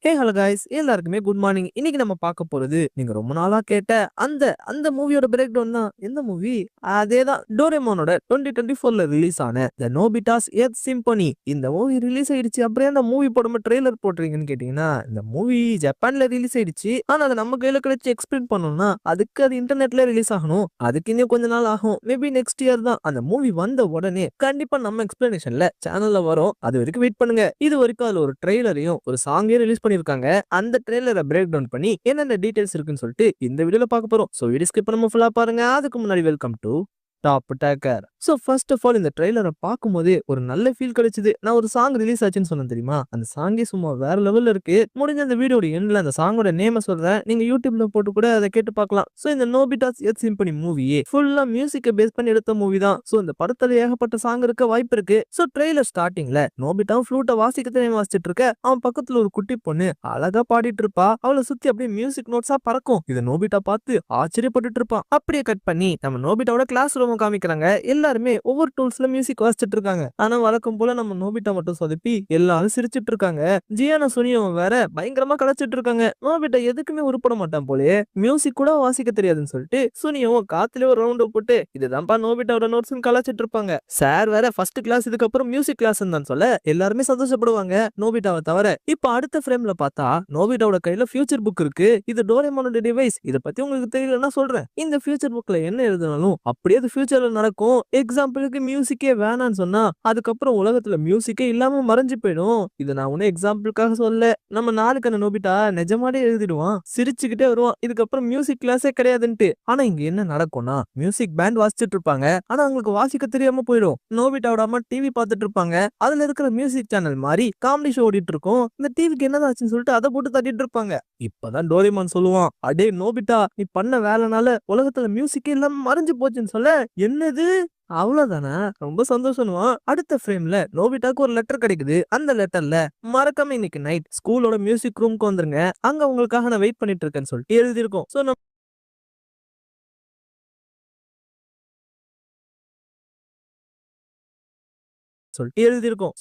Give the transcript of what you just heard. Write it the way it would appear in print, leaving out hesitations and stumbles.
Hey hello guys எல்லாருக்குமே good morning. இன்னைக்கு நம்ம பார்க்க போறது நீங்க ரொம்ப நாளா கேட்ட அந்த அந்த மூவியோட பிரேக் டவுன் தான். எந்த மூவி? அதேதான் டோரேமோனோட 2024ல ரிலீஸ் ஆன த நோபிட்டாஸ் எர்த் சிம்பனி. இந்த மூவி ரிலீஸ் ஆயிடுச்சு. அப்புறம் அந்த மூவி போடாம ட்ரெய்லர் போட்டுறீங்கன்னு கேட்டீங்கன்னா, இந்த மூவி ஜப்பான்ல ரிலீஸ் ஆயிடுச்சு. ஆனா அதை நம்ம கையில கிடைச்சு எக்ஸ்பிளைன் பண்ணணும்னா அதுக்கு அது இன்டர்நெட்ல ரிலீஸ் ஆகணும். அதுக்கு இன்னும் கொஞ்ச நாள் ஆகும். மேபி நெக்ஸ்ட் இயர் தான் அந்த மூவி வந்த உடனே கண்டிப்பா நம்ம எக்ஸ்பிளனேஷன்ல சேனல்ல வரும். அது வரைக்கும் வெயிட் பண்ணுங்க. இது வரைக்கும் அதுல ஒரு ட்ரெய்லரையும் ஒரு சாங்கையும் ரிலீஸ் பண்ணிருக்காங்க. அந்த ட்ரெய்லரை பிரேக் டவுன் பண்ணி என்னென்ன டீடைல்ஸ் இருக்குன்னு சொல்லிட்டு இந்த வீடியோல பார்க்க போறோம். சோ வீடியோ ஸ்கிப் பண்ணாம ஃபுல்லா பாருங்க. அதுக்கு முன்னாடி welcome to Top Tucker. So first of all இந்த ட்ரெய்லரை பார்க்கும்போதே ஒரு நல்ல ஃபீல் கிடைச்சது. நான் ஒரு சாங் ரிலீஸ் ஆச்சுன்னு சொன்னேன் தெரியுமா? அந்த சாங்கே சும்மா வேற லெவல்ல இருக்கு. முடிஞ்ச அந்த வீடியோட எண்ட்ல அந்த சாங்கோட நேம சொல்றேன். நீங்க யூடியூப்ல போட்டு கூட அதை கேட்டு பார்க்கலாம். சோ இந்த நோபிட்டாஸ் எர்த் சிம்பனி மூவியே ஃபுல்லா மியூசிக்கை பேஸ் பண்ணி எடுத்த மூவி தான். சோ இந்த படத்துல ஏகப்பட்ட சாங் இருக்க வாய்ப்பு இருக்கு. சோ ட்ரெய்லர் ஸ்டார்டிங்ல நோபிட்டாவும் ஃப்ளூட்டை வாசிக்க தெரியாம வாசிச்சிட்டு இருக்க, அவன் பக்கத்துல ஒரு குட்டி பொண்ணு அழகா பாடிட்டு இருப்பா. அவளை சுத்தி அப்படியே மியூசிக் நோட்ஸா பறக்கும். இதை நோபிட்டா பார்த்து ஆச்சரியப்பட்டுட்டு இருப்பான். அப்படியே கட் பண்ணி நம்ம நோபிட்டாவோட கிளாஸ் ரூம் காமிக்கிறாங்க. எல்லாருமே ஒவ்வொரு டூல்ஸ்ல மியூசிக் வாசிச்சிட்டு இருக்காங்க. ஆனா வழக்கம் போல நம்ம நோபிட்டா மட்டும் சொதப்பி எல்லாரும் சிரிச்சிட்டு இருக்காங்க. ஜியானா சுனியும் வேற பயங்கரமா கலாச்சிட்டு இருக்காங்க. நோபிட்டா எதுக்குமே உருப்பட மாட்டான் போலே, மியூசிக் கூட வாசிக்க தெரியாதுன்னு சொல்லிட்டு சுனியும் காத்துல ஒரு ரவுண்ட் போட்டு இதுதான்ப்பா நோபிட்டாவோட நோட்ஸ் கலாச்சிட்டு இருப்பாங்க. சார் வேற ஃபர்ஸ்ட் கிளாஸ் இதுக்கப்புறம் மியூசிக் கிளாஸ் தான் சொல்ல எல்லாருமே சந்தோஷப்படுவாங்க நோபிட்டாவை தவிர. இப்ப அடுத்த ஃப்ரேம்ல பார்த்தா நோபிட்டாவோட கையில ஃபியூச்சர் புக் இருக்கு. இது டோரேமானோட டிவைஸ். இத பத்தி உங்களுக்கு தெரியலன்னா சொல்றேன். இந்த ஃபியூச்சர் புக்ல என்ன எழுதினாலும் அப்படியே அது ஃபியூச்சர்ல நடக்கும். எக்ஸாம்பிளுக்கு மியூசிக்கே வேணான்னு சொன்னா அதுக்கப்புறம் உலகத்துல மியூசிக்கே இல்லாம மறைஞ்சு போயிடும். இதை நான் ஒன்னும் எக்ஸாம்பிளுக்காக சொல்ல. நம்ம நாளுக்கான நோபிட்டா நிஜமாவே எழுதிடுவான். சிரிச்சுக்கிட்டே வருவான் இதுக்கப்புறம் மியூசிக் கிளாஸே கிடையாதுன்ட்டு. ஆனா இங்க என்ன நடக்கும்னா மியூசிக் பேண்ட் வாசிச்சுட்டு இருப்பாங்க. ஆனா அவங்களுக்கு வாசிக்க தெரியாம போயிடும். நோபிட்டாவோட அம்மா டிவி பார்த்துட்டு இருப்பாங்க. அதுல இருக்கிற மியூசிக் சேனல் மாதிரி காமெடி ஷோ ஓடிட்டு இருக்கும். இந்த டிவிக்கு என்னதாச்சுன்னு சொல்லிட்டு அதை போட்டு தட்டிட்டு இருப்பாங்க. இப்பதான் டோரேமான் சொல்லுவான், அடே நோபிட்டா நீ பண்ண வேலைனால உலகத்துல மியூசிக்கே இல்லாம மறைஞ்சு போச்சுன்னு சொல்ல. என்னது அவ்வளவுதானா? ரொம்ப சந்தோஷம்னுவான். அடுத்த ஃப்ரேம்ல நோபிட்டாக்கு ஒரு லெட்டர் கிடைக்குது. அந்த லெட்டர்ல மறக்காம இன்னைக்கு நைட் ஸ்கூலோட மியூசிக் ரூம்க்கு வந்துருங்க, அங்க உங்களுக்காக நான் வெயிட் பண்ணிட்டு இருக்கேன்னு சொல்லிட்டு எழுதியிருக்கோம். சோ எழுதியிருக்கோம்.